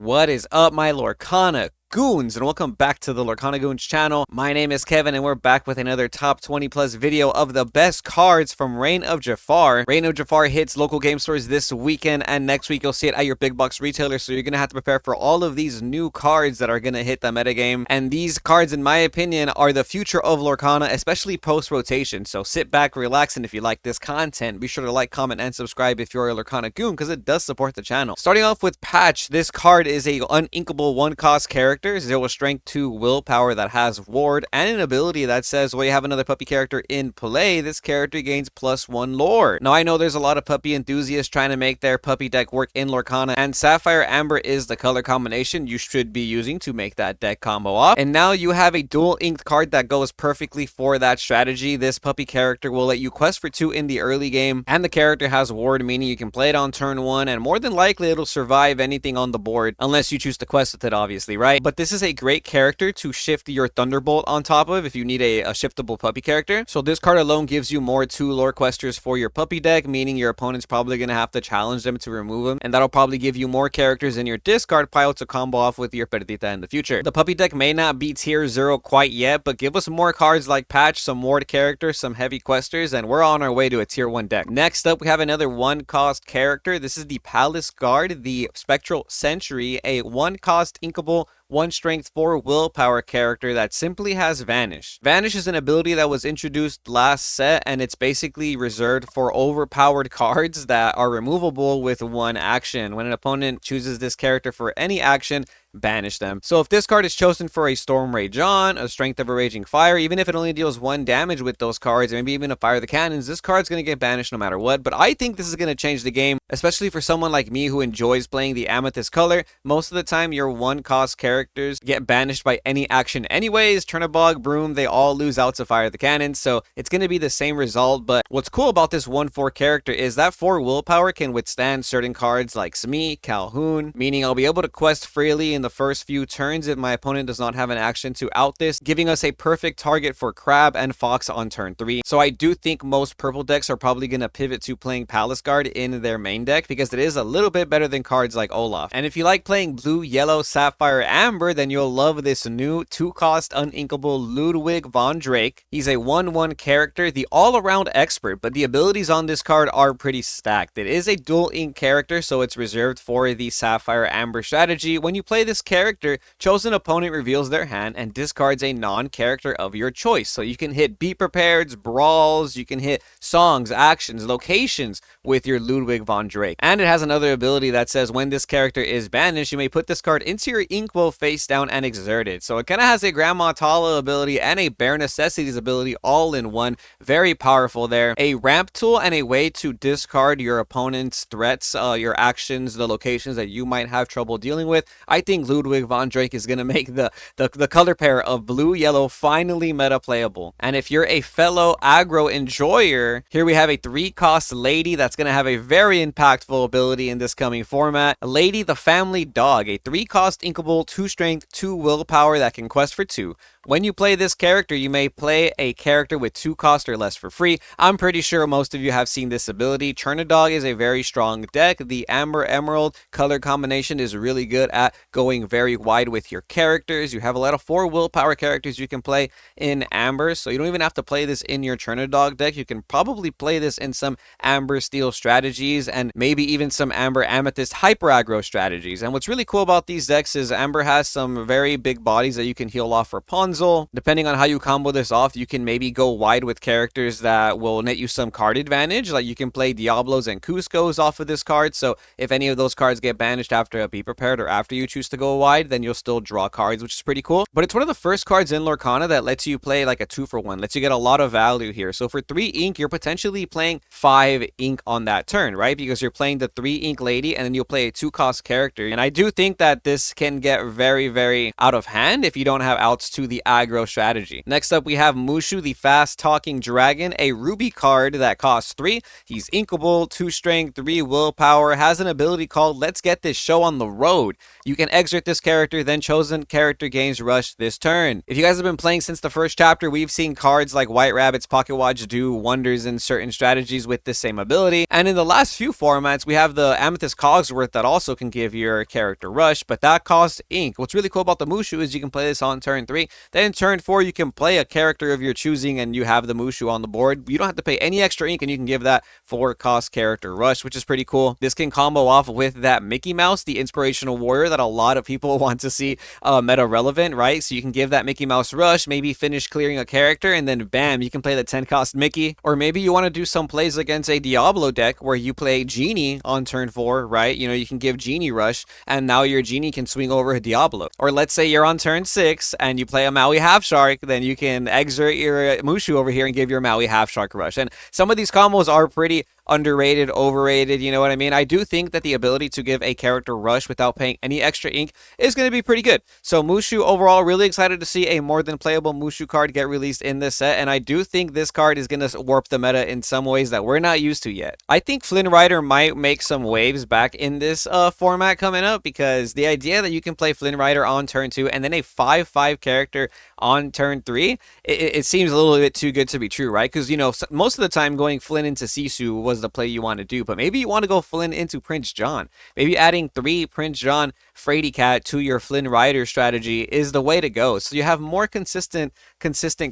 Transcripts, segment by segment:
What is up, my Lorcana Goons, and welcome back to the Lorcana Goons channel. My name is Kevin, and we're back with another top 20 plus video of the best cards from Reign of Jafar. Reign of Jafar hits local game stores this weekend, and next week you'll see it at your big box retailer, so you're gonna have to prepare for all of these new cards that are gonna hit the metagame. And these cards, in my opinion, are the future of Lorcana, especially post-rotation. So sit back, relax, and if you like this content, be sure to like, comment, and subscribe if you're a Lorcana Goon, because it does support the channel. Starting off with Patch, this card is a uninkable one-cost character. 0 strength, 2 willpower that has ward, and an ability that says, well, you have another puppy character in play, this character gains +1 lore. Now, I know there's a lot of puppy enthusiasts trying to make their puppy deck work in Lorcana, and Sapphire Amber is the color combination you should be using to make that deck combo off. And now you have a dual inked card that goes perfectly for that strategy. This puppy character will let you quest for 2 in the early game, and the character has ward, meaning you can play it on turn 1, and more than likely it'll survive anything on the board, unless you choose to quest with it, obviously, right? But this is a great character to shift your Thunderbolt on top of if you need a shiftable puppy character. So this card alone gives you more 2 lore questers for your puppy deck, meaning your opponent's probably going to have to challenge them to remove them, and that'll probably give you more characters in your discard pile to combo off with your Perdita in the future. The puppy deck may not be tier 0 quite yet, but give us more cards like Patch, some ward characters, some heavy questers, and we're on our way to a tier 1 deck. Next up, we have another 1-cost character. This is the Palace Guard, the Spectral Sentry, a 1-cost inkable 1 strength 4 willpower character that simply has Vanish. Vanish is an ability that was introduced last set, and it's basically reserved for overpowered cards that are removable with 1 action. When an opponent chooses this character for any action, banish them. So if this card is chosen for a Storm Rage On, a Strength of a Raging Fire, even if it only deals 1 damage with those cards, maybe even a Fire the Cannons, this card's going to get banished no matter what. But I think this is going to change the game, especially for someone like me who enjoys playing the Amethyst color. Most of the time, your 1-cost characters get banished by any action anyways. Chernabog, Broom, they all lose out to Fire the Cannons, so it's going to be the same result. But what's cool about this 1-4 character is that 4 willpower can withstand certain cards like Smee, Calhoun, meaning I'll be able to quest freely in the first few turns if my opponent does not have an action to out this, giving us a perfect target for Crab and Fox on turn 3. So I do think most purple decks are probably going to pivot to playing Palace Guard in their main deck, because it is a little bit better than cards like Olaf. And if you like playing blue, yellow, sapphire, amber, then you'll love this new 2-cost uninkable Ludwig von Drake. He's a 1-1 character, the all-around expert, but the abilities on this card are pretty stacked. It is a dual ink character, so it's reserved for the sapphire amber strategy. When you play this character, chosen opponent reveals their hand and discards a non-character of your choice. So you can hit Be Prepared's, Brawls, you can hit songs, actions, locations with your Ludwig von Drake. And it has another ability that says when this character is banished, you may put this card into your Inkwell face down and exert it. So it kind of has a Grandma Tala ability and a Bare Necessities ability all in one. Very powerful there. A ramp tool and a way to discard your opponent's threats, your actions, the locations that you might have trouble dealing with. I think Ludwig von Drake is going to make the color pair of blue-yellow finally meta playable. And if you're a fellow aggro enjoyer, here we have a 3-cost Lady that's going to have a very impactful ability in this coming format. Lady the Family Dog, a 3-cost inkable 2 strength 2 willpower that can quest for 2. When you play this character, you may play a character with 2 cost or less for free. I'm pretty sure most of you have seen this ability. Chernadog is a very strong deck. The Amber Emerald color combination is really good at going very wide with your characters. You have a lot of 4 willpower characters you can play in Amber, so you don't even have to play this in your Chernadog deck. You can probably play this in some Amber Steel strategies and maybe even some Amber Amethyst Hyper Aggro strategies. And what's really cool about these decks is Amber has some very big bodies that you can heal off for Ponzo. Depending on how you combo this off, you can maybe go wide with characters that will net you some card advantage. Like you can play Diablos and Cuscos off of this card, so if any of those cards get banished after a Be Prepared or after you choose to go wide, then you'll still draw cards, which is pretty cool. But it's one of the first cards in Lorcana that lets you play like a 2-for-1, lets you get a lot of value here. So for 3 ink, you're potentially playing 5 ink on that turn, right? Because you're playing the 3 ink Lady and then you'll play a 2-cost character. And I do think that this can get very, very out of hand if you don't have outs to the aggro strategy. Next up, we have Mushu, the fast-talking dragon, a ruby card that costs 3. He's inkable, 2 strength, 3 willpower, has an ability called Let's Get This Show on the Road. You can exert this character, then chosen character gains rush this turn. If you guys have been playing since the first chapter, we've seen cards like White Rabbit's Pocket Watch do wonders in certain strategies with this same ability. And in the last few formats, we have the Amethyst Cogsworth that also can give your character rush, but that costs ink. What's really cool about the Mushu is you can play this on turn 3. Then turn 4, you can play a character of your choosing and you have the Mushu on the board. You don't have to pay any extra ink and you can give that 4-cost character rush, which is pretty cool. This can combo off with that Mickey Mouse, the inspirational warrior that a lot of people want to see meta relevant, right? So you can give that Mickey Mouse rush, maybe finish clearing a character, and then bam, you can play the 10-cost Mickey. Or maybe you want to do some plays against a Diablo deck where you play Genie on turn 4, right? You know, you can give Genie rush, and now your Genie can swing over a Diablo. Or let's say you're on turn 6 and you play a Maui Half Shark, then you can exert your Mushu over here and give your Maui Half Shark rush. And some of these combos are pretty underrated, overrated, you know what I mean? I do think that the ability to give a character rush without paying any extra ink is going to be pretty good. So Mushu overall, really excited to see a more than playable Mushu card get released in this set, and I do think this card is going to warp the meta in some ways that we're not used to yet. I think Flynn Rider might make some waves back in this format coming up, because the idea that you can play Flynn Rider on turn 2 and then a 5/5 character on turn 3, it seems a little bit too good to be true, right? Because, you know, most of the time going Flynn into Sisu was the play you want to do, but maybe you want to go Flynn into Prince John. Maybe adding 3 Prince John Frady Cat to your Flynn Rider strategy is the way to go. So you have more consistent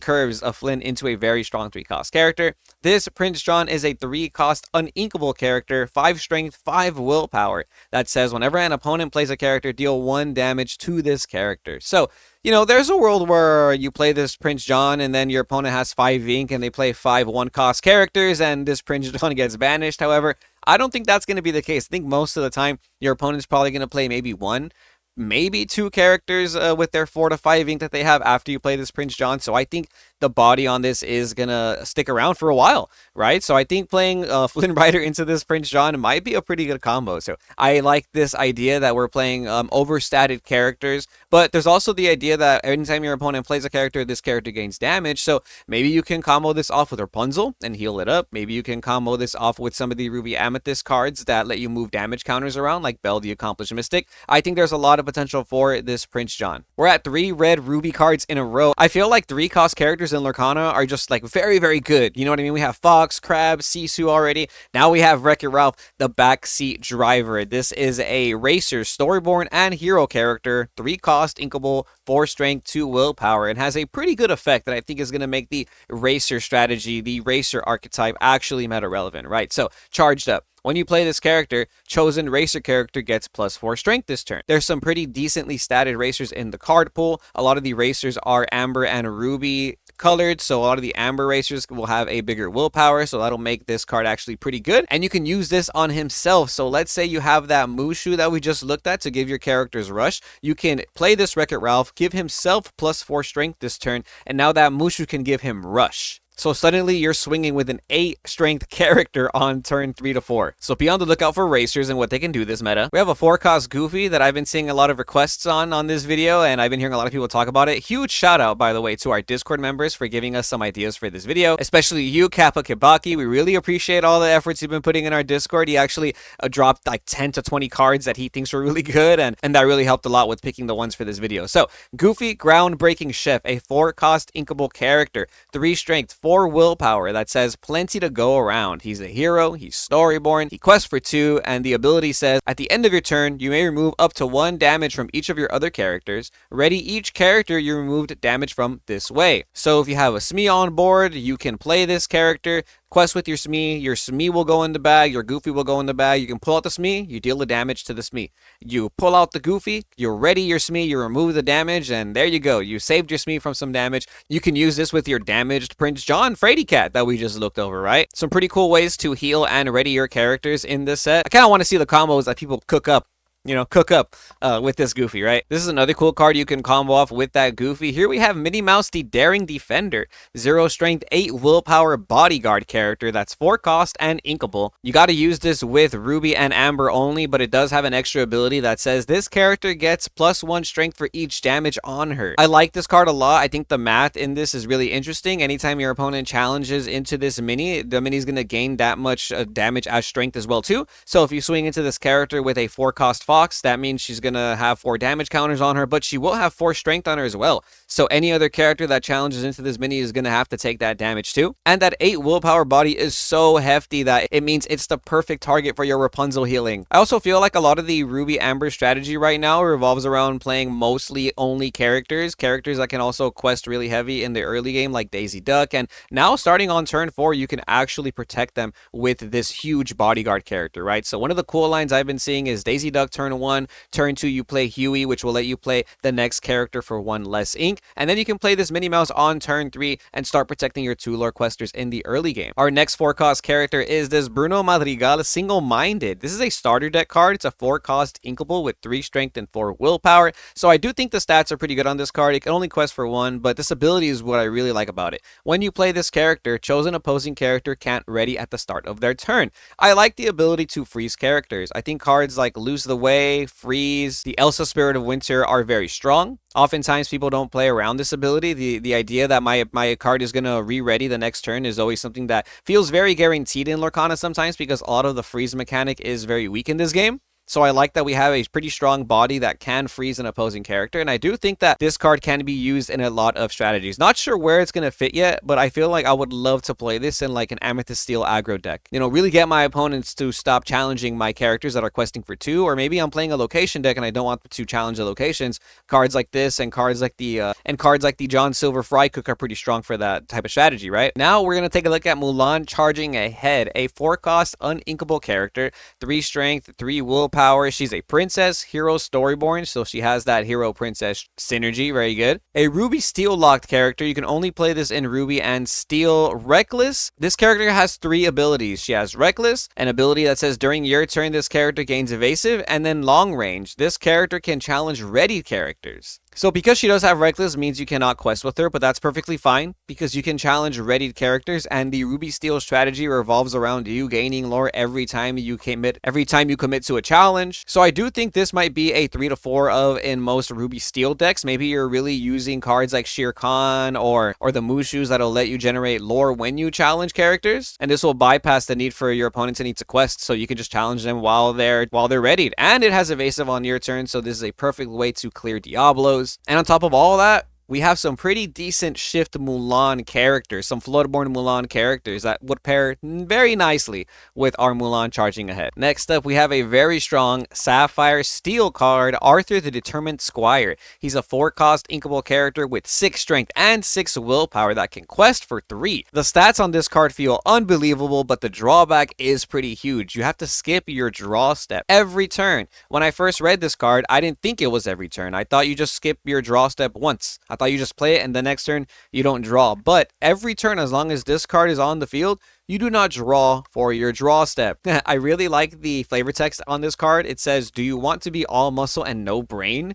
curves of Flynn into a very strong 3-cost character. This Prince John is a 3-cost uninkable character, 5 strength, 5 willpower. That says whenever an opponent plays a character, deal 1 damage to this character. So, you know, there's a world where you play this Prince John and then your opponent has 5 ink and they play 5 1-cost characters and this Prince John gets banished. However, I don't think that's going to be the case. I think most of the time your opponent's probably going to play maybe 1, maybe 2 characters with their 4 to 5 ink that they have after you play this Prince John. So I think the body on this is gonna stick around for a while, right? So I think playing Flynn Rider into this Prince John might be a pretty good combo. So I like this idea that we're playing overstated characters, but there's also the idea that anytime your opponent plays a character, this character gains damage. So maybe you can combo this off with Rapunzel and heal it up. Maybe you can combo this off with some of the Ruby Amethyst cards that let you move damage counters around, like Belle the Accomplished Mystic. I think there's a lot of potential for this Prince John. We're at 3 red Ruby cards in a row. I feel like 3-cost characters in Lorcana are just like very, very good. You know what I mean? We have Fox, Crab, Sisu already. Now we have Wreck-It Ralph, the backseat driver. This is a racer, storyborn, and hero character. 3-cost, inkable, 4 strength, 2 willpower, and has a pretty good effect that I think is going to make the racer strategy, the racer archetype, actually meta relevant, right? So charged up. When you play this character, chosen racer character gets +4 strength this turn. There's some pretty decently statted racers in the card pool. A lot of the racers are amber and ruby colored, so a lot of the amber racers will have a bigger willpower, so that'll make this card actually pretty good. And you can use this on himself. So let's say you have that Mushu that we just looked at to give your characters rush. You can play this Wreck-It Ralph, give himself +4 strength this turn, and now that Mushu can give him rush. So suddenly you're swinging with an 8 strength character on turn 3 to 4. So be on the lookout for racers and what they can do this meta. We have a 4-cost Goofy that I've been seeing a lot of requests on this video, and I've been hearing a lot of people talk about it. Huge shout out, by the way, to our Discord members for giving us some ideas for this video, especially you, Kappa Kibaki. We really appreciate all the efforts you've been putting in our Discord. He actually dropped like 10 to 20 cards that he thinks were really good, and that really helped a lot with picking the ones for this video. So Goofy, groundbreaking chef, a 4-cost inkable character, 3 strength, 4 willpower that says plenty to go around. He's a hero, he's storyborn, he quests for 2, and the ability says at the end of your turn, you may remove up to 1 damage from each of your other characters. Ready each character you removed damage from this way. So if you have a Smee on board, you can play this character, quest with your Smee will go in the bag, your Goofy will go in the bag. You can pull out the Smee, you deal the damage to the Smee. You pull out the Goofy, you ready your Smee, you remove the damage, and there you go. You saved your Smee from some damage. You can use this with your damaged Prince John Frady Cat that we just looked over, right? Some pretty cool ways to heal and ready your characters in this set. I kind of want to see the combos that people cook up cook up with this Goofy, right? This is another cool card you can combo off with that Goofy. Here we have Minnie Mouse, the Daring Defender. 0 strength, 8 willpower bodyguard character that's 4 cost and inkable. You got to use this with Ruby and Amber only, but it does have an extra ability that says this character gets +1 strength for each damage on her. I like this card a lot. I think the math in this is really interesting. Anytime your opponent challenges into this Minnie, the Minnie's going to gain that much damage as strength as well too. So if you swing into this character with a 4 cost fox, that means she's going to have 4 damage counters on her, but she will have 4 strength on her as well. So any other character that challenges into this Minnie is going to have to take that damage too. And that 8 willpower body is so hefty that it means it's the perfect target for your Rapunzel healing. I also feel like a lot of the Ruby Amber strategy right now revolves around playing mostly only characters that can also quest really heavy in the early game, like Daisy Duck. And now starting on turn 4, you can actually protect them with this huge bodyguard character, right? So one of the cool lines I've been seeing is Daisy Duck turn 1, turn 2 you play Huey, which will let you play the next character for 1 less ink, and then you can play this Minnie Mouse on turn 3 and start protecting your 2 lore questers in the early game. Our next 4 cost character is this Bruno Madrigal, Single-Minded. This is a starter deck card. It's a 4 cost inkable with 3 strength and 4 willpower. So I do think the stats are pretty good on this card. It can only quest for 1, but this ability is what I really like about it. When you play this character, chosen opposing character can't ready at the start of their turn. I like the ability to freeze characters. I think cards like Lose the Way, Freeze, the Elsa Spirit of Winter are very strong. Oftentimes people don't play around this ability. The idea that my card is going to re-ready the next turn is always something that feels very guaranteed in Lorcana sometimes, because a lot of the freeze mechanic is very weak in this game. So I like that we have a pretty strong body that can freeze an opposing character, and I do think that this card can be used in a lot of strategies. Not sure where it's going to fit yet, but I feel like I would love to play this in like an Amethyst Steel aggro deck. Really get my opponents to stop challenging my characters that are questing for 2, or maybe I'm playing a location deck and I don't want to challenge the locations. Cards like this and cards like the John Silver Fry Cook are pretty strong for that type of strategy, right? Now we're going to take a look at Mulan charging ahead, a 4 cost uninkable character, 3 strength, 3 willpower. She's a princess, hero storyborn, so she has that hero princess synergy. Very good. A Ruby Steel locked character. You can only play this in Ruby and Steel. Reckless. This character has 3 abilities. She has Reckless, an ability that says during your turn this character gains evasive, and then long range. This character can challenge ready characters. So because she does have Reckless means you cannot quest with her, but that's perfectly fine because you can challenge readied characters, and the Ruby Steel strategy revolves around you gaining lore every time you commit to a challenge. So I do think this might be a 3 to 4 of in most Ruby Steel decks. Maybe you're really using cards like Shere Khan or the Mushus that'll let you generate lore when you challenge characters, and this will bypass the need for your opponent to need to quest, so you can just challenge them while they're readied. And it has evasive on your turn, so this is a perfect way to clear Diablos. And on top of all that, we have some pretty decent Shift Mulan characters, some Floodborn Mulan characters that would pair very nicely with our Mulan charging ahead. Next up, we have a very strong Sapphire Steel card, Arthur the Determined Squire. He's a 4 cost inkable character with 6 strength and 6 willpower that can quest for 3. The stats on this card feel unbelievable, but the drawback is pretty huge. You have to skip your draw step every turn. When I first read this card, I didn't think it was every turn. I thought you just skip your draw step once. I thought you just play it and the next turn you don't draw. But every turn, as long as this card is on the field, you do not draw for your draw step. I really like the flavor text on this card. It says, "Do you want to be all muscle and no brain?"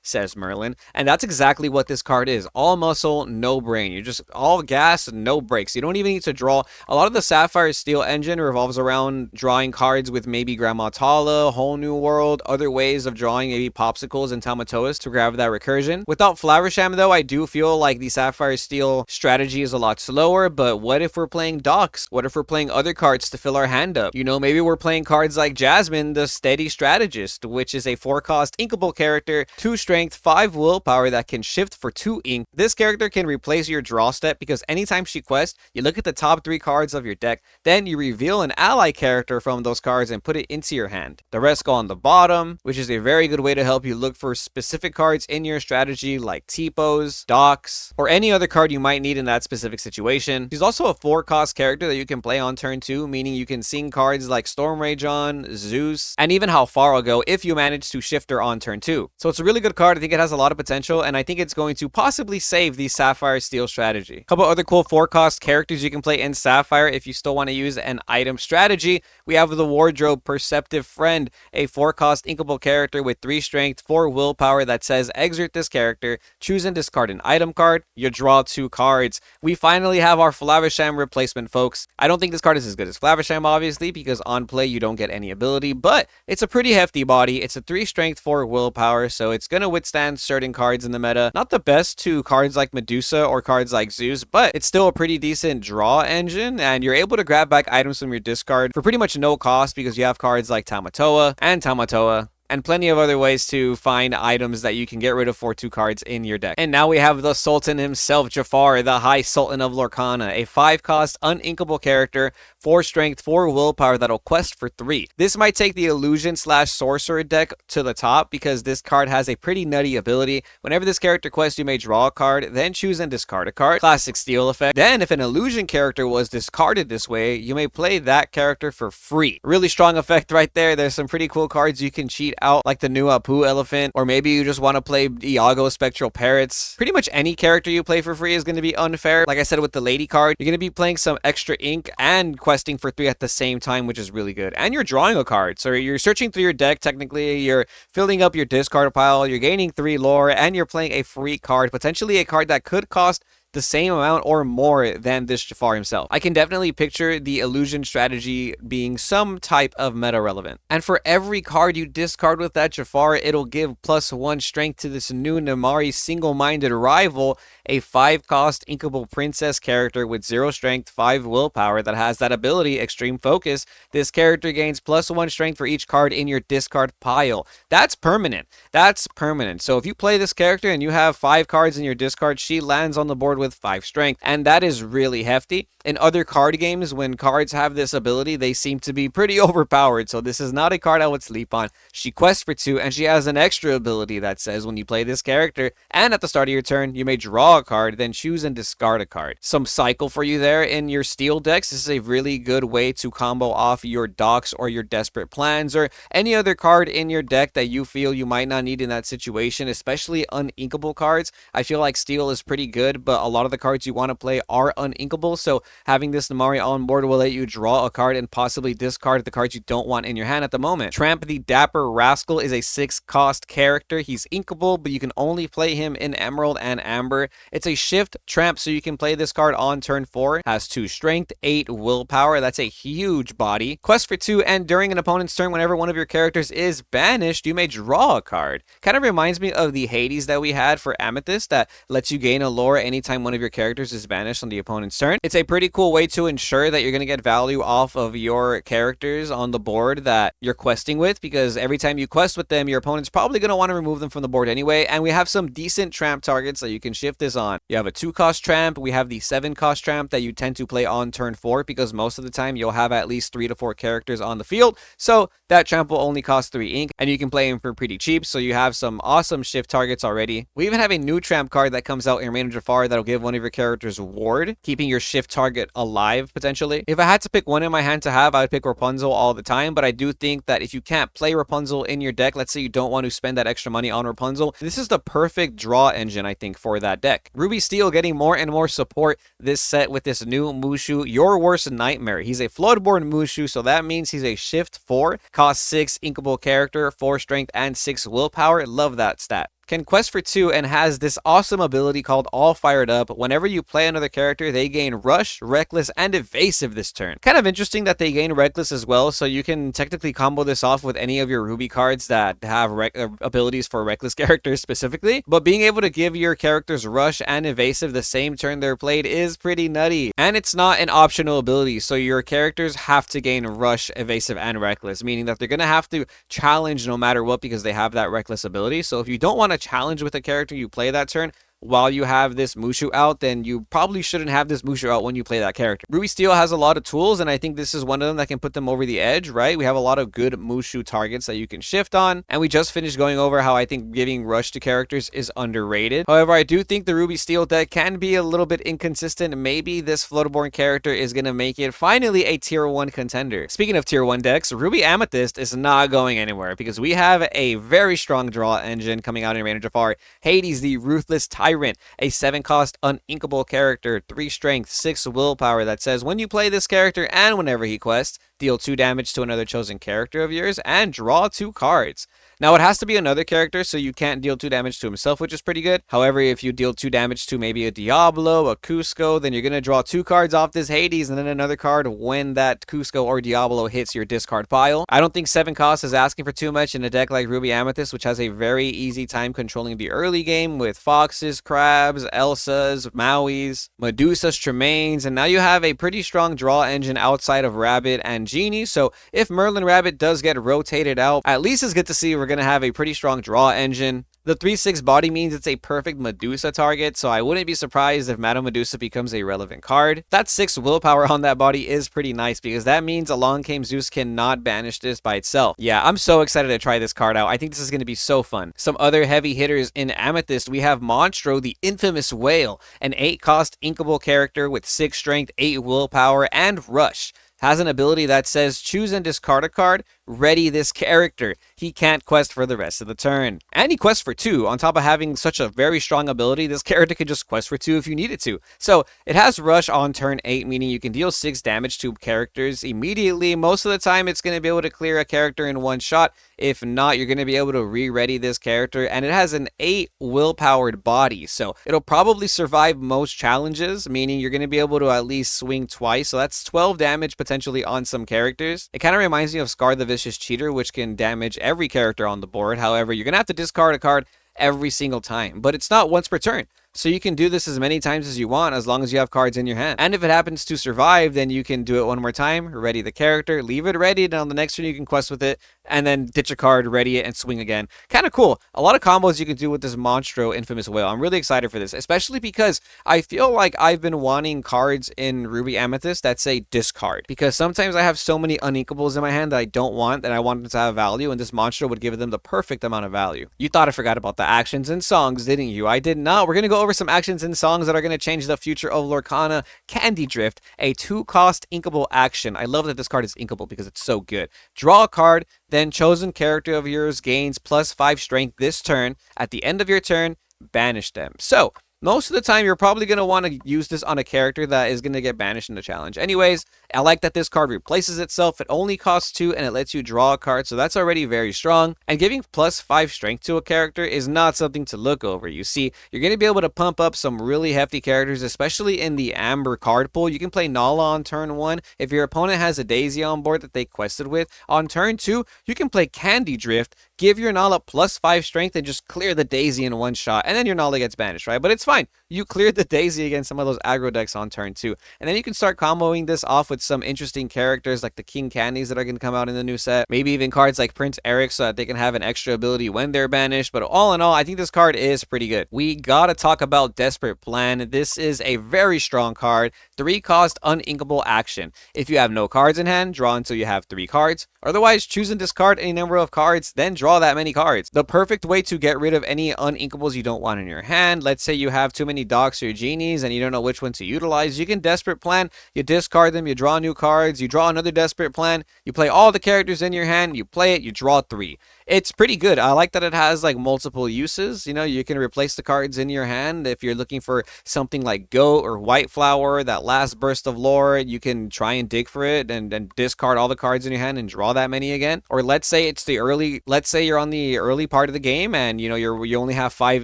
says Merlin. And that's exactly what this card is. All muscle, no brain. You're just all gas, no brakes. You don't even need to draw. A lot of the Sapphire Steel engine revolves around drawing cards with maybe Grandma Tala, Whole New World, other ways of drawing, maybe Popsicles and Tamatoas to grab that recursion. Without Flowersham though, I do feel like the Sapphire Steel strategy is a lot slower, but what if we're playing docks? What if we're playing other cards to fill our hand up? Maybe we're playing cards like Jasmine, the Steady Strategist, which is a 4 cost inkable character, 2 strength, 5 willpower that can shift for 2 ink. This character can replace your draw step because anytime she quests, you look at the top 3 cards of your deck, then you reveal an ally character from those cards and put it into your hand. The rest go on the bottom, which is a very good way to help you look for specific cards in your strategy like T-Pose, docks, or any other card you might need in that specific situation. She's also a 4 cost character that you can play on turn 2, meaning you can sing cards like Storm Rage on, Zeus, and even How Far I'll Go if you manage to shift her on turn 2. So it's a really good card. I think it has a lot of potential, and I think it's going to possibly save the Sapphire Steel strategy. A couple other cool 4-cost characters you can play in Sapphire if you still want to use an item strategy. We have the Wardrobe Perceptive Friend, a 4-cost inkable character with 3 strength, 4 willpower that says exert this character, choose and discard an item card, you draw 2 cards. We finally have our Flavisham replacement, folks. I don't think this card is as good as Flavisham, obviously, because on play you don't get any ability, but it's a pretty hefty body. It's a 3 strength, 4 willpower, so it's going to withstand certain cards in the meta. Not the best to cards like Medusa or cards like Zeus, but it's still a pretty decent draw engine, and you're able to grab back items from your discard for pretty much no cost because you have cards like Tamatoa and Tamatoa, and plenty of other ways to find items that you can get rid of for 2 cards in your deck. And now we have the Sultan himself, Jafar, the High Sultan of Lorcana, a 5-cost uninkable character, 4 strength, 4 willpower that'll quest for 3. This might take the illusion slash sorcerer deck to the top because this card has a pretty nutty ability. Whenever this character quests, you may draw a card, then choose and discard a card. Classic steal effect. Then if an illusion character was discarded this way, you may play that character for free. Really strong effect right there. There's some pretty cool cards you can cheat out, like the new Apu Elephant, or maybe you just want to play Iago Spectral Parrots. Pretty much any character you play for free is going to be unfair. Like I said with the Lady card, you're going to be playing some extra ink and questing for 3 at the same time, which is really good. And you're drawing a card, so you're searching through your deck. Technically, you're filling up your discard pile, you're gaining 3 lore, and you're playing a free card, potentially a card that could cost the same amount or more than this Jafar himself. I can definitely picture the illusion strategy being some type of meta relevant. And for every card you discard with that Jafar, it'll give +1 strength to this new Namaari single-minded rival, a 5-cost inkable princess character with 0 strength, 5 willpower that has that ability, Extreme Focus. This character gains +1 strength for each card in your discard pile. That's permanent. That's permanent. So if you play this character and you have 5 cards in your discard, she lands on the board with 5 strength, and that is really hefty. In other card games, when cards have this ability, they seem to be pretty overpowered, so this is not a card I would sleep on. She quests for 2, and she has an extra ability that says when you play this character, and at the start of your turn, you may draw a card, then choose and discard a card. Some cycle for you there in your steel decks. This is a really good way to combo off your docks or your desperate plans, or any other card in your deck that you feel you might not need in that situation, especially uninkable cards. I feel like steel is pretty good, but a lot of the cards you want to play are uninkable, so having this Namaari on board will let you draw a card and possibly discard the cards you don't want in your hand at the moment. Tramp the Dapper Rascal is a 6-cost character. He's inkable, but you can only play him in Emerald and Amber. It's a shift tramp, so you can play this card on turn 4. Has 2 strength, 8 willpower. That's a huge body. Quest for 2, and during an opponent's turn, whenever one of your characters is banished, you may draw a card. Kind of reminds me of the Hades that we had for Amethyst that lets you gain a lore anytime one of your characters is banished on the opponent's turn. It's a pretty cool way to ensure that you're going to get value off of your characters on the board that you're questing with, because every time you quest with them, your opponent's probably going to want to remove them from the board anyway, and we have some decent tramp targets that you can shift this on. You have a 2-cost tramp, we have the 7-cost tramp that you tend to play on turn 4, because most of the time you'll have at least 3 to 4 characters on the field, so that tramp will only cost 3 ink, and you can play him for pretty cheap, so you have some awesome shift targets already. We even have a new tramp card that comes out in Reign of Jafar that'll give one of your characters ward, keeping your shift target alive potentially. If I had to pick one in my hand to have, I would pick Rapunzel all the time, but I do think that if you can't play Rapunzel in your deck, let's say you don't want to spend that extra money on Rapunzel, this is the perfect draw engine, I think, for that deck. Ruby Steel getting more and more support this set with this new Mushu, Your Worst Nightmare. He's a Floodborn Mushu, so that means he's a shift 4, cost 6 inkable character, 4 strength, and 6 willpower. Love that stat. Can quest for 2 and has this awesome ability called All Fired Up. Whenever you play another character, they gain Rush, Reckless, and Evasive this turn. Kind of interesting that they gain Reckless as well, so you can technically combo this off with any of your Ruby cards that have abilities for Reckless characters specifically, but being able to give your characters Rush and Evasive the same turn they're played is pretty nutty. And it's not an optional ability, so your characters have to gain Rush, Evasive, and Reckless, meaning that they're going to have to challenge no matter what because they have that Reckless ability. So if you don't want to challenge with a character you play that turn, while you have this Mushu out, then you probably shouldn't have this Mushu out when you play that character. Ruby Steel has a lot of tools, and I think this is one of them that can put them over the edge, right? We have a lot of good Mushu targets that you can shift on, and we just finished going over how I think giving rush to characters is underrated. However, I do think the Ruby Steel deck can be a little bit inconsistent. Maybe this Floodborn character is going to make it finally a tier 1 contender. Speaking of tier 1 decks, Ruby Amethyst is not going anywhere because we have a very strong draw engine coming out in Reign of Jafar. Hades, the Ruthless Tyrant, a 7-cost uninkable character, 3 strength, 6 willpower that says when you play this character and whenever he quests, deal 2 damage to another chosen character of yours and draw 2 cards. Now, it has to be another character, so you can't deal 2 damage to himself, which is pretty good. However, if you deal 2 damage to maybe a Diablo, a Cusco, then you're going to draw 2 cards off this Hades and then another card when that Cusco or Diablo hits your discard pile. I don't think 7 cost is asking for too much in a deck like Ruby Amethyst, which has a very easy time controlling the early game with Foxes, Crabs, Elsas, Mauis, Medusas, Tremaines, and now you have a pretty strong draw engine outside of Rabbit and Genie. So if Merlin Rabbit does get rotated out, at least it's good to see we're going to have a pretty strong draw engine. The 3/6 body means it's a perfect Medusa target, so I wouldn't be surprised if Madame Medusa becomes a relevant card. That 6 willpower on that body is pretty nice because that means Along Came Zeus cannot banish this by itself. Yeah, I'm so excited to try this card out. I think this is going to be so fun. Some other heavy hitters in Amethyst, we have Monstro, the infamous whale, an 8-cost inkable character with 6 strength, 8 willpower, and rush. Has an ability that says choose and discard a card, ready this character. He can't quest for the rest of the turn. And he quests for 2. On top of having such a very strong ability, this character could just quest for 2 if you needed to. So it has rush on turn 8, meaning you can deal 6 damage to characters immediately. Most of the time, it's going to be able to clear a character in one shot. If not, you're going to be able to re-ready this character. And it has an 8 will-powered body, so it'll probably survive most challenges, meaning you're going to be able to at least swing twice. So that's 12 damage potentially on some characters. It kind of reminds me of Scar the Vicious Cheater, which can damage every character on the board. However, you're going to have to discard a card every single time, but it's not once per turn. So you can do this as many times as you want as long as you have cards in your hand. And if it happens to survive, then you can do it one more time, ready the character, leave it ready, and on the next turn you can quest with it, and then ditch a card, ready it, and swing again. Kind of cool. A lot of combos you can do with this Monstro Infamous Whale. I'm really excited for this, especially because I feel like I've been wanting cards in Ruby Amethyst that say discard, because sometimes I have so many uninkables in my hand that I don't want, that I want them to have value, and this Monstro would give them the perfect amount of value. You thought I forgot about the actions and songs, didn't you? I did not. We're going to go over some actions and songs that are going to change the future of Lorcana. Candy Drift, a 2-cost inkable action. I love that this card is inkable because it's so good. Draw a card, then chosen character of yours gains +5 strength this turn. At the end of your turn, banish them. So most of the time, you're probably going to want to use this on a character that is going to get banished in the challenge. Anyways, I like that this card replaces itself. It only costs 2 and it lets you draw a card, so that's already very strong. And giving +5 strength to a character is not something to look over. You see, you're going to be able to pump up some really hefty characters, especially in the Amber card pool. You can play Nala on turn 1. If your opponent has a Daisy on board that they quested with, on turn 2, you can play Candy Drift, give your Nala +5 strength, and just clear the Daisy in one shot. And then your Nala gets banished, right? But it's fine. You cleared the Daisy against some of those aggro decks on turn 2. And then you can start comboing this off with some interesting characters like the King Candies that are going to come out in the new set. Maybe even cards like Prince Eric so that they can have an extra ability when they're banished. But all in all, I think this card is pretty good. We gotta talk about Desperate Plan. This is a very strong card. 3-cost uninkable action. If you have no cards in hand, draw until you have 3 cards. Otherwise, choose and discard any number of cards, then draw that many cards. The perfect way to get rid of any uninkables you don't want in your hand. Let's say you have too many Docs or Genies and you don't know which one to utilize. You can Desperate Plan, you discard them, you draw new cards, you draw another Desperate Plan, you play all the characters in your hand, you play it, you draw 3. It's pretty good. I like that it has like multiple uses. You know, you can replace the cards in your hand. If you're looking for something like Goat or White Flower, that last burst of lore, you can try and dig for it and discard all the cards in your hand and draw that many again. Or let's say it's the early, let's say you're on the early part of the game and you know you only have 5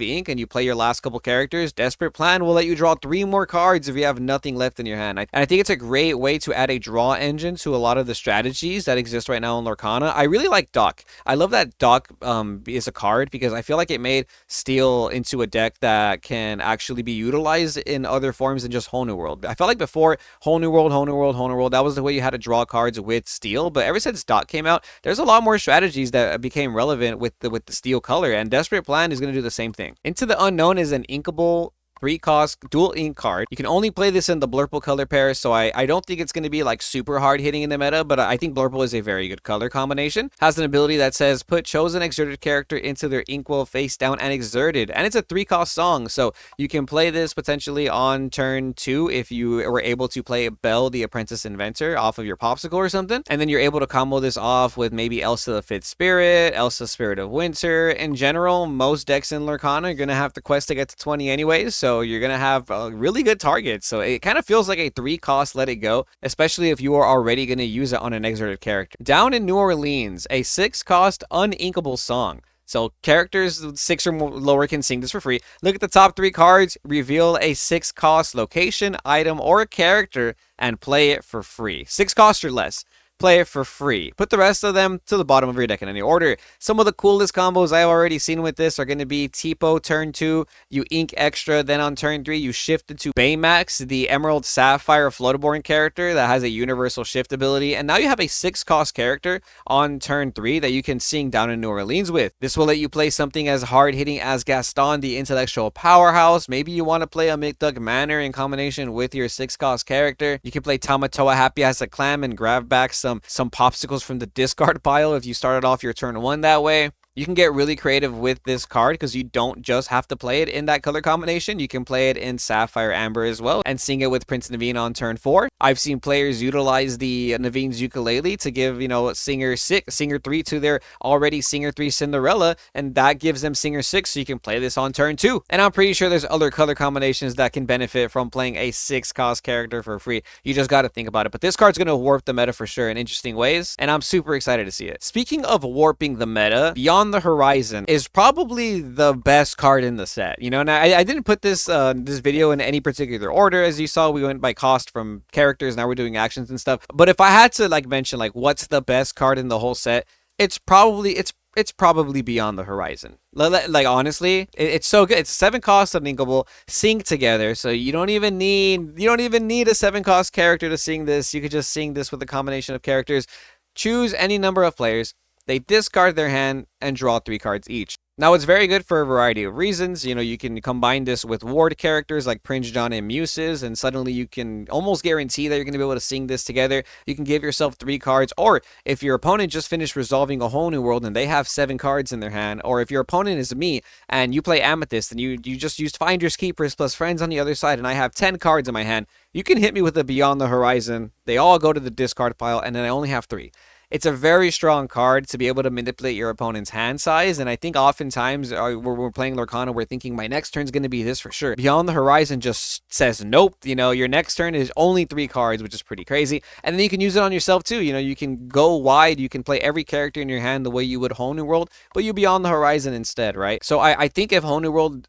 ink and you play your last couple characters. Desperate Plan will let you draw 3 more cards if you have nothing left in your hand. And I think it's a great way to add a draw engine to a lot of the strategies that exist right now in Lorcana. I really like Doc. I love that Doc is a card, because I feel like it made Steel into a deck that can actually be utilized in other forms than just Whole New World. I felt like before Whole New World, Whole New World, Whole New World, that was the way you had to draw cards with Steel. But ever since Doc came out, there's a lot more strategies that became relevant with the Steel color, and Desperate Plan is going to do the same thing. Into the Unknown is an inkable 3-cost dual ink card. You can only play this in the Blurple color pair, so I don't think it's going to be like super hard hitting in the meta, but I think Blurple is a very good color combination. Has an ability that says put chosen exerted character into their inkwell face down and exerted, and it's a 3-cost song, so you can play this potentially on turn 2 if you were able to play Belle the Apprentice Inventor off of your Popsicle or something, and then you're able to combo this off with maybe Elsa the Fifth Spirit, Elsa Spirit of Winter. In general, most decks in Lorcana are going to have to quest to get to 20 anyways, so you're going to have really good targets. So it kind of feels like a 3-cost let it go, especially if you are already going to use it on an exerted character. Down in New Orleans, a 6-cost uninkable song. So characters 6 or more lower can sing this for free. Look at the top 3 cards, reveal a 6-cost location, item, or character, and play it for free. 6 cost or less. Play it for free. Put the rest of them to the bottom of your deck in any order. Some of the coolest combos I've already seen with this are going to be Tipo turn 2, you ink extra, then on turn 3 you shift into Baymax, the Emerald Sapphire Floodborn character that has a universal shift ability, and now you have a 6-cost character on turn 3 that you can sing Down in New Orleans with. This will let you play something as hard-hitting as Gaston, the intellectual powerhouse. Maybe you want to play a McDuck Manor in combination with your 6-cost character. You can play Tamatoa Happy as a Clam and grab back some popsicles from the discard pile if you started off your turn 1 that way. You can get really creative with this card because you don't just have to play it in that color combination. You can play it in Sapphire Amber as well and sing it with Prince Naveen on turn 4. I've seen players utilize the Naveen's ukulele to give, Singer 3 to their already Singer 3 Cinderella, and that gives them Singer 6, so you can play this on turn 2. And I'm pretty sure there's other color combinations that can benefit from playing a 6-cost character for free. You just got to think about it. But this card's going to warp the meta for sure in interesting ways, and I'm super excited to see it. Speaking of warping the meta, Beyond the Horizon is probably the best card in the set. And I didn't put this video in any particular order. As you saw, we went by cost from characters. Now we're doing actions and stuff. But if I had to mention what's the best card in the whole set, it's probably Beyond the Horizon. Honestly, it's so good. It's 7 cost uninkable, sing together, so you don't even need a 7-cost character to sing this. You could just sing this with a combination of characters. Choose any number of players. They discard their hand and draw 3 cards each. Now, it's very good for a variety of reasons. You can combine this with ward characters like Prince John and Muses, and suddenly you can almost guarantee that you're going to be able to sing this together. You can give yourself 3 cards, or if your opponent just finished resolving a Whole New World and they have 7 cards in their hand, or if your opponent is me and you play Amethyst and you just used Finders Keepers plus Friends on the other side and I have 10 cards in my hand, you can hit me with a Beyond the Horizon. They all go to the discard pile, and then I only have 3. It's a very strong card to be able to manipulate your opponent's hand size, and I think oftentimes when we're playing Lorcana, we're thinking my next turn is going to be this for sure. Beyond the Horizon just says nope. Your next turn is only 3 cards, which is pretty crazy, and then you can use it on yourself too. You can go wide. You can play every character in your hand the way you would Whole New World, but you Beyond the Horizon instead, right? So I think if Whole New World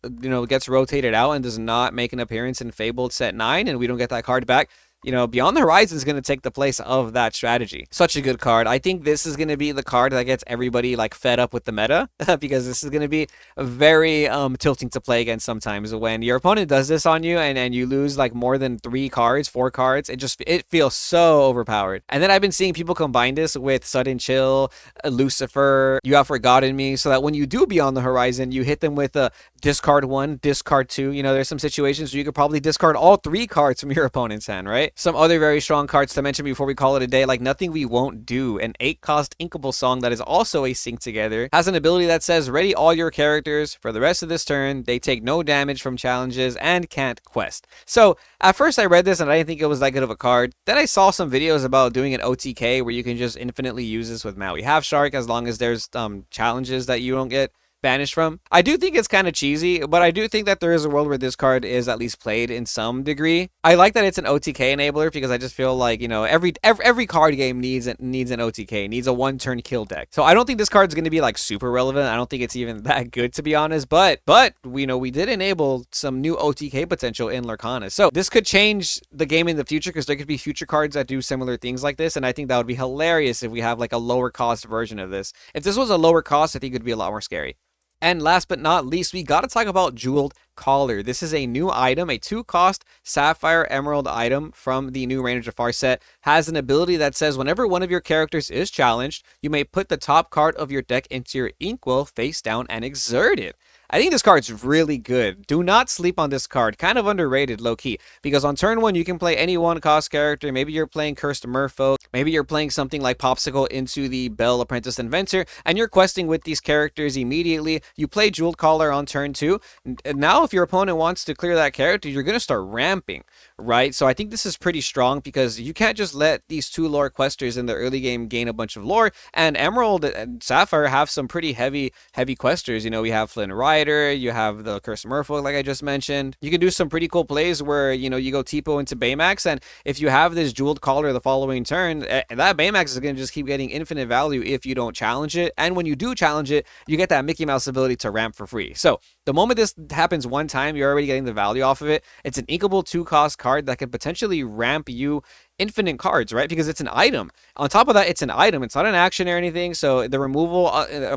gets rotated out and does not make an appearance in Fabled set 9, and we don't get that card back, Beyond the Horizon is going to take the place of that strategy. Such a good card. I think this is going to be the card that gets everybody fed up with the meta because this is going to be very tilting to play against sometimes. When your opponent does this on you and you lose more than 3 cards, 4 cards, it feels so overpowered. And then I've been seeing people combine this with Sudden Chill, Lucifer, You Have Forgotten Me, so that when you do Beyond the Horizon, you hit them with a discard 1, discard 2. There's some situations where you could probably discard all 3 cards from your opponent's hand, right? Some other very strong cards to mention before we call it a day, like Nothing We Won't Do, an 8-cost inkable song that is also a sync together, has an ability that says ready all your characters for the rest of this turn. They take no damage from challenges and can't quest. So at first I read this and I didn't think it was that good of a card. Then I saw some videos about doing an OTK where you can just infinitely use this with Maui Half Shark as long as there's challenges that you don't get banished from. I do think it's kind of cheesy, but I do think that there is a world where this card is at least played in some degree. I like that it's an OTK enabler because I just feel like, you know, every card game needs an OTK, needs a one-turn kill deck. So I don't think this card's going to be like super relevant. I don't think it's even that good, to be honest, but you know, we did enable some new OTK potential in Lorcana. So this could change the game in the future because there could be future cards that do similar things like this, and I think that would be hilarious if we have like a lower cost version of this. If this was a lower cost, I think it would be a lot more scary. And last but not least, we got to talk about Jeweled Collar. This is a new item, a 2-cost Sapphire Emerald item from the new Reign of Jafar set. Has an ability that says whenever one of your characters is challenged, you may put the top card of your deck into your inkwell face down and exert it. I think this card's really good. Do not sleep on this card. Kind of underrated, low-key. Because on turn 1, you can play any 1-cost character. Maybe you're playing Cursed Merfolk. Maybe you're playing something like Popsicle into the Bell Apprentice Inventor. And you're questing with these characters immediately. You play Jeweled Collar on turn 2. And now if your opponent wants to clear that character, you're going to start ramping, right? So I think this is pretty strong because you can't just let these 2 lore questers in the early game gain a bunch of lore. And Emerald and Sapphire have some pretty heavy questers. You know, we have Flynn Rider, you have the Cursed Merfolk, like I just mentioned. You can do some pretty cool plays where, you know, you go Tipo into Baymax, and if you have this Jeweled Collar the following turn, that Baymax is going to just keep getting infinite value if you don't challenge it. And when you do challenge it, you get that Mickey Mouse ability to ramp for free. So the moment this happens one time, you're already getting the value off of it. It's an inkable 2-cost card that can potentially ramp you infinite cards, right? Because it's an item. On top of that, it's an item. It's not an action or anything, so the removal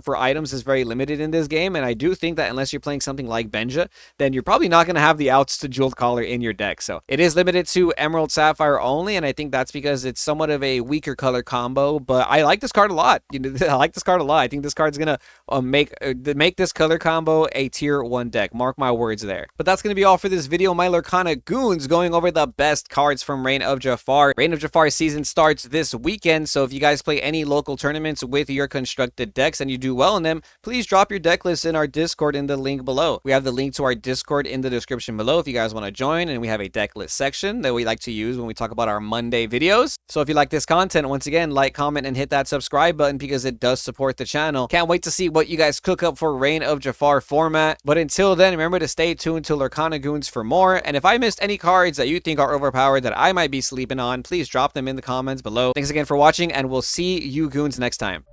for items is very limited in this game, and I do think that unless you're playing something like Benja, then you're probably not going to have the outs to Jeweled Collar in your deck. So it is limited to Emerald Sapphire only, and I think that's because it's somewhat of a weaker color combo, but I like this card a lot. You know, I like this card a lot. I think this card's going to make this color combo a tier 1 deck. Mark my words there. But that's going to be all for this video. My Lorcana Goons going over the best cards from Reign of Jafar. Reign of Jafar season starts this weekend, so if you guys play any local tournaments with your constructed decks and you do well in them, please drop your deck list in our Discord in the link below. We have the link to our Discord in the description below if you guys want to join, and we have a deck list section that we like to use when we talk about our Monday videos. So if you like this content, once again, like, comment, and hit that subscribe button because it does support the channel. Can't wait to see what you guys cook up for Reign of Jafar format. But until then, remember to stay tuned to Lorcana Goons for more, and if I missed any cards that you think are overpowered that I might be sleeping on, please drop them in the comments below. Thanks again for watching, and we'll see you goons next time.